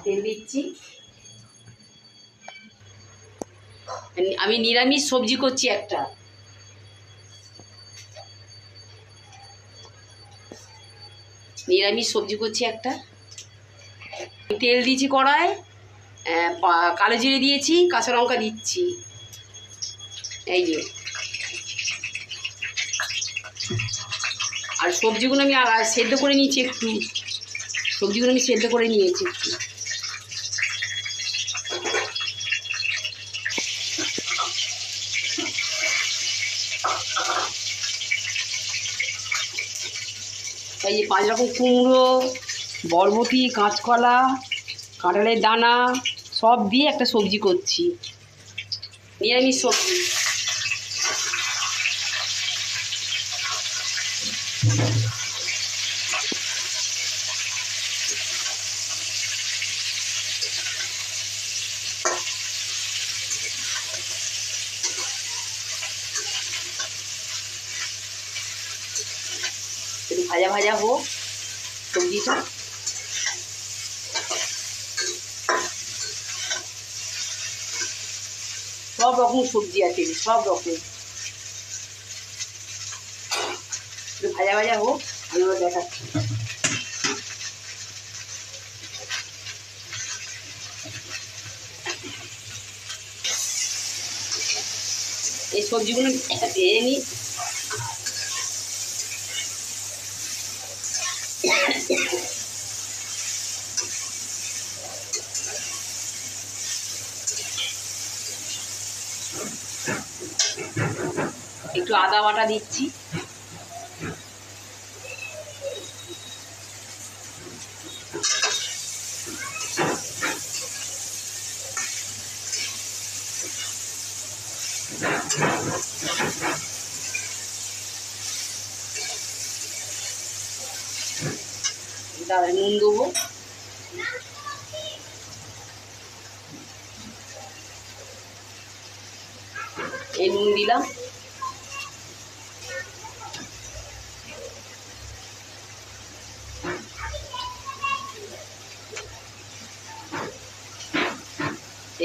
তেল দিচ্ছি। আমি নিরামিষ সবজি করছি একটা। নিরামিষ সবজি করছি একটা। তেল দিয়েছি কড়ায়, কালো জিরে দিয়েছি, কাঁচা লঙ্কা দিচ্ছি। এই যে, আর সবজিগুলো আমি সেদ্ধ করে নিয়েছি একটু। সবজিগুলো আমি সেদ্ধ করে নিয়েছি একটু। এই যে 5 রকম কুমড়ো, বরবটি, কাঁচকলা, কাঁঠালের দানা সব দিয়ে একটা সবজি করছি, নিরামিষ সবজি। একটু ভাজা ভাজা হোক সবজিটা। সব রকম সবজি আছে, সব রকম। একটু ভাজা ভাজা হোক, আমি আবার দেখাচ্ছি। এই সবজিগুলো ভেজে নিই। একটু আদা বাটা দিচ্ছি। তারপরে নুন দেবো। এই নুন দিলাম।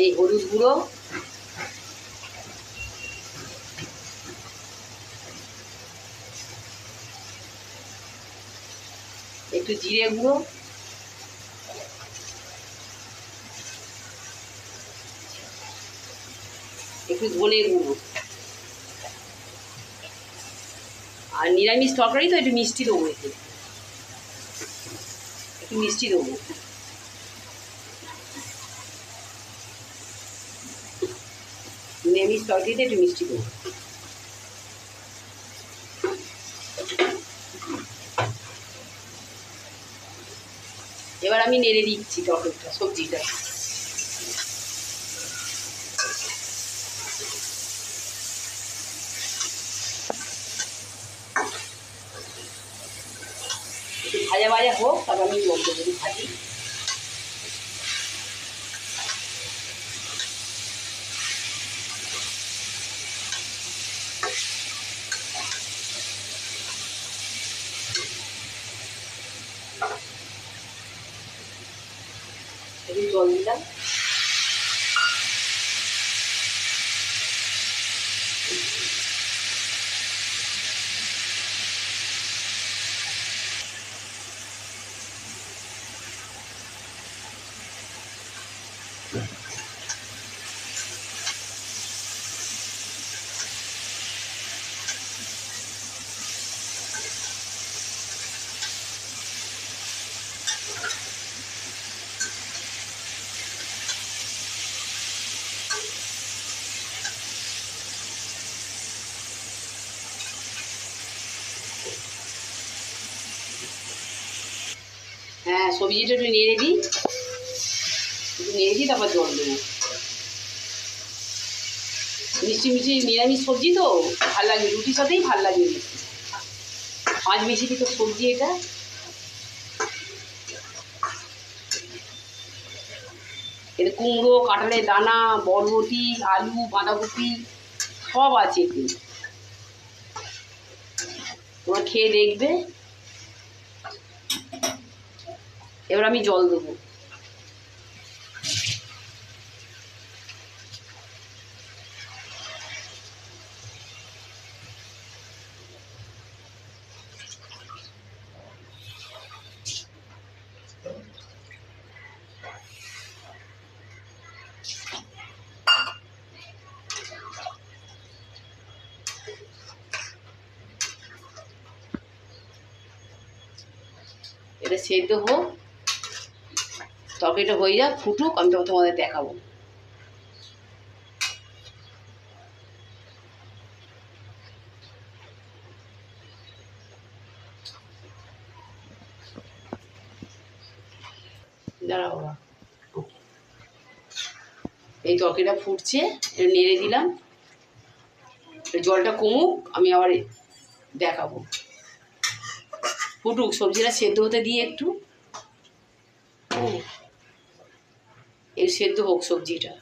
এই হলুদ গুঁড়ো, একটু জিরে গুঁড়ো, একটু ধনে গুঁড়ো। আর নিরামিষ তরকারি তো একটু মিষ্টি দেবো, একটু মিষ্টি দেবো। নিরামিষ তরকারিতে একটু মিষ্টি দেবো। এবার আমি নেড়ে দিচ্ছি তরকারিটা, সবজিটা। একটু ভাজা ভাজা হোক, তারপর আমি জল দেবো, ভাজি। একটু জল দিলাম। হ্যাঁ, সবজিটা একটু নেড়ে দিই, একটু নেড়ে দিই, তারপর জল দেবো। মিষ্টি মিষ্টি নিরামিষ সবজি তো ভালো লাগে, রুটির সাথেই ভালো লাগে বেশি। 5 মিশিয়ে তো সবজি এটা। এতে কুমড়ো, কাঁঠালের দানা, বরবটি, আলু, বাঁধাকপি সব আছে এতে। তোমরা খেয়ে দেখবে। এবার আমি জল দেবো। সেদ্ধ হোক, তরকারিটা হয়ে যাক, ফুটুক, আমি তখন তোমাদের দেখাবো। দাঁড়াও বাবা, এই তরকারিটা ফুটছে, এটা নেড়ে দিলাম, জলটা কমুক, আমি আবার দেখাবো। ফুটুক, সবজিটা সেদ্ধ হতে দিয়ে একটু, হ্যাঁ, এই সেদ্ধ হোক সবজিটা।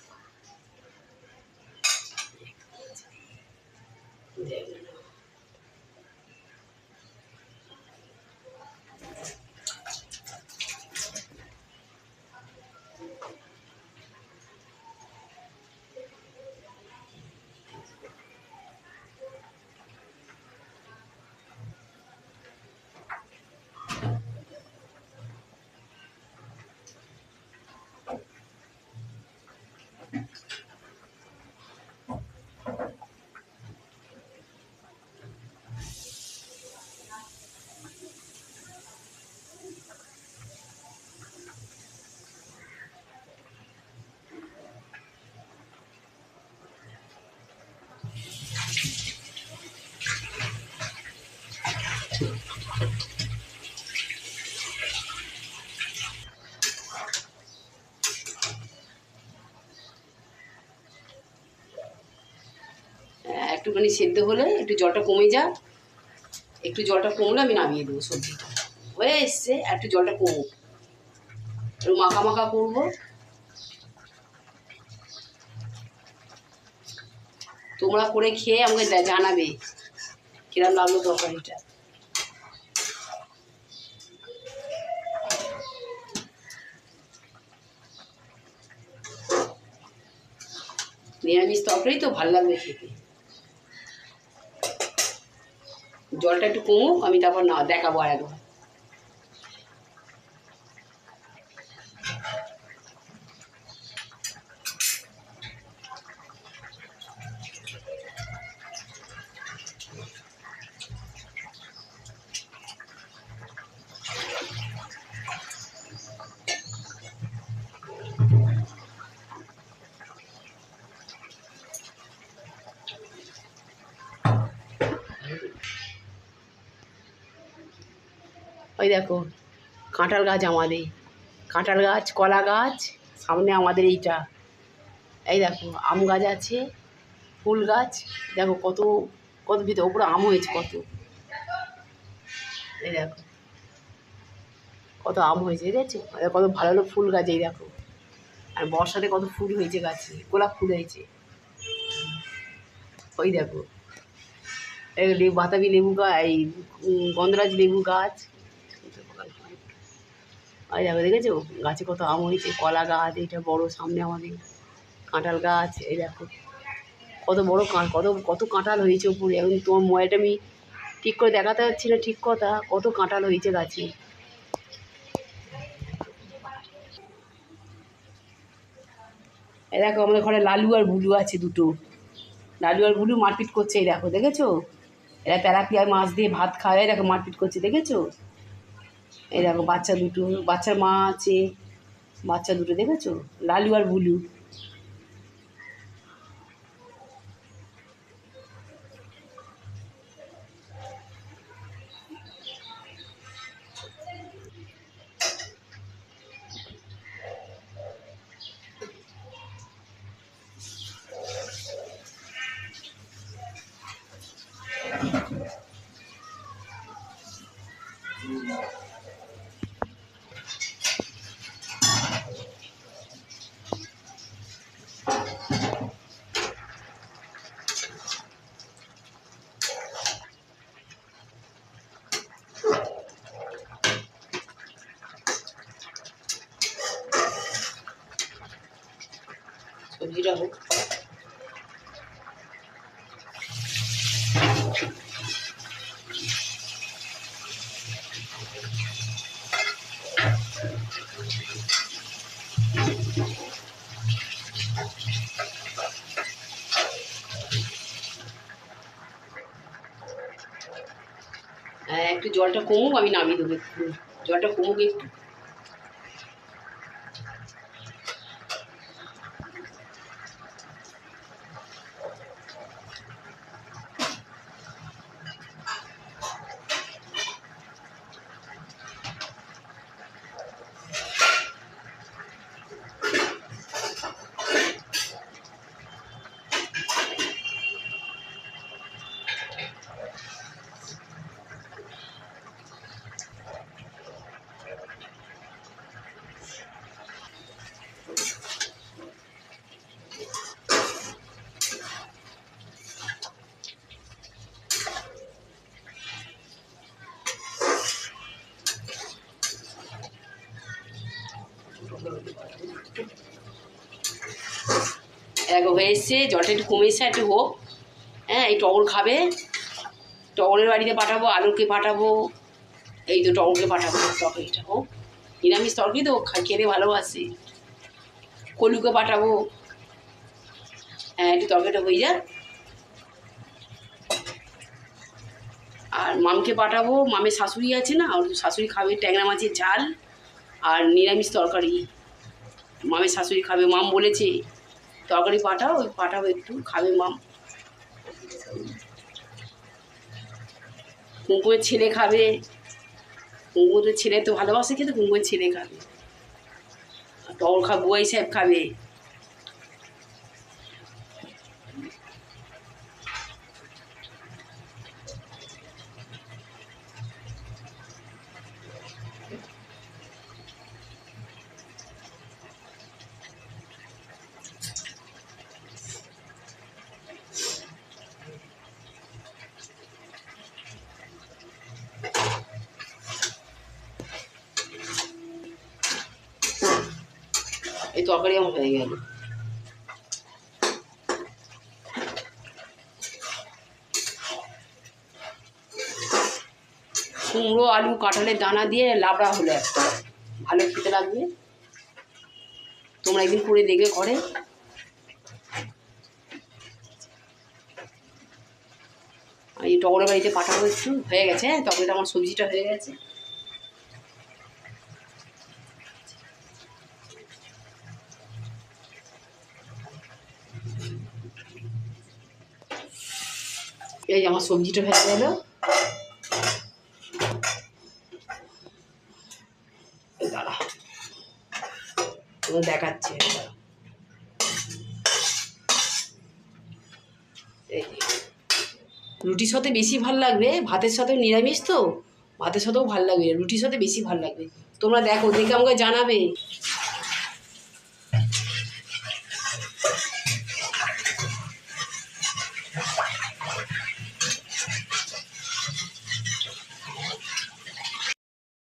একটুখানি সেদ্ধ হলে একটু জলটা কমে যাক, একটু জলটা কমলে আমি নামিয়ে দেবো। সবজিটা হয়ে এসছে, একটু জলটা কমুক, একটু মাখা মাখা করবো। তোমরা করে খেয়ে আমাকে জানাবে কিরম লাগলো তরকারিটা। নিরামিষ তরকারি তো ভালো লাগবে খেতে। জলটা একটু কমুক, আমি তারপর না দেখাবো আর একবার। ওই দেখো কাঁঠাল গাছ, আমাদের কাঁঠাল গাছ, কলা গাছ, সামনে আমাদের এইটা, এই দেখো আম গাছ আছে, ফুল গাছ, দেখো কত কত ভিতরে ওপরে আম হয়েছে কত, এই দেখো কত আম হয়েছে, দেখেছো? কত ভালো ভালো ফুল গাছ, এই দেখো, আর বর্ষাতে কত ফুল হয়েছে গাছে, গোলাপ ফুল হয়েছে। ওই দেখো এই বাতাবি লেবু গাছ, এই গন্ধরাজ লেবু গাছ, ওই দেখো দেখেছো গাছে কত আম হয়েছে, কলা গাছ, এইটা বড় সামনে আমাদের কাঁঠাল গাছ, এই দেখো কত বড় কত কত কাঁঠাল হয়েছে উপরে। এখন তোমার মোবাইলটা আমি ঠিক করে দেখাতে পারছি না, ঠিক কথা, কত কাঁঠাল হয়েছে গাছে। এই দেখো আমাদের ঘরে লালু আর বুলু আছে দুটো, লালু আর বুলু মারপিট করছে, এই দেখো দেখেছো, এরা তেলাপিয়া মাছ দিয়ে ভাত খায়, এই দেখো মারপিট করছে, দেখেছো? এই দেখো বাচ্চা দুটো, বাচ্চার মা আছে, বাচ্চা দুটো দেখেছো, লালু আর বুলু। সবজিটা হোক, একটু জলটা কমুক, আমি নামিয়ে দেবো একটু। জলটা কমুক একটু। দেখো হয়ে এসছে, জলটা একটু কমে এসছে, একটু হোক। হ্যাঁ, এই টগর খাবে, টগরের বাড়িতে পাঠাবো, আলুকে পাঠাবো, এই তো টগরকে পাঠাবো তরকারিটা হোক। নিরামিষ তরকারি তো খেতে ভালোবাসে। কলুকে পাঠাবো। হ্যাঁ, একটু তরকারিটা হয়ে যাক। আর মামকে পাঠাবো, মামের শাশুড়ি আছে না, ওর শাশুড়ি খাবে ট্যাংরা মাছের ঝাল আর নিরামিষ তরকারি। মামের শাশুড়ি খাবে, মাম বলেছে তরকারি পাঠাও, ওই পাঠাবো একটু, খাবে মাম। কুঙ্কুমের ছেলে খাবে, কুঙ্কুমের ছেলে তো ভালোবাসে খেতে, কুঙ্কুমের ছেলে খাবে। টগর খাবে, বুয়াই সাহেব খাবে। এই তরকারি আমার হয়ে গেল। কুমড়ো আলু কাঁঠালের দানা দিয়ে লাবড়া হলো একটা, ভালো খেতে লাগবে। তোমরা একদিন করে দেখবে ঘরে। এই টগরের বাড়িতে পাঠাবো একটু, হয়ে গেছে। হ্যাঁ, তরকারিটা আমার, সবজিটা হয়ে গেছে। এই যে আমার সবজিটা হয়ে গেল। দাঁড়া, দেখাচ্ছে। রুটির সাথে বেশি ভাল লাগবে, ভাতের সাথেও নিরামিষ তো, ভাতের সাথেও ভাল লাগবে, রুটির সাথে বেশি ভাল লাগবে। তোমরা দেখো, দেখে আমাকে জানাবে।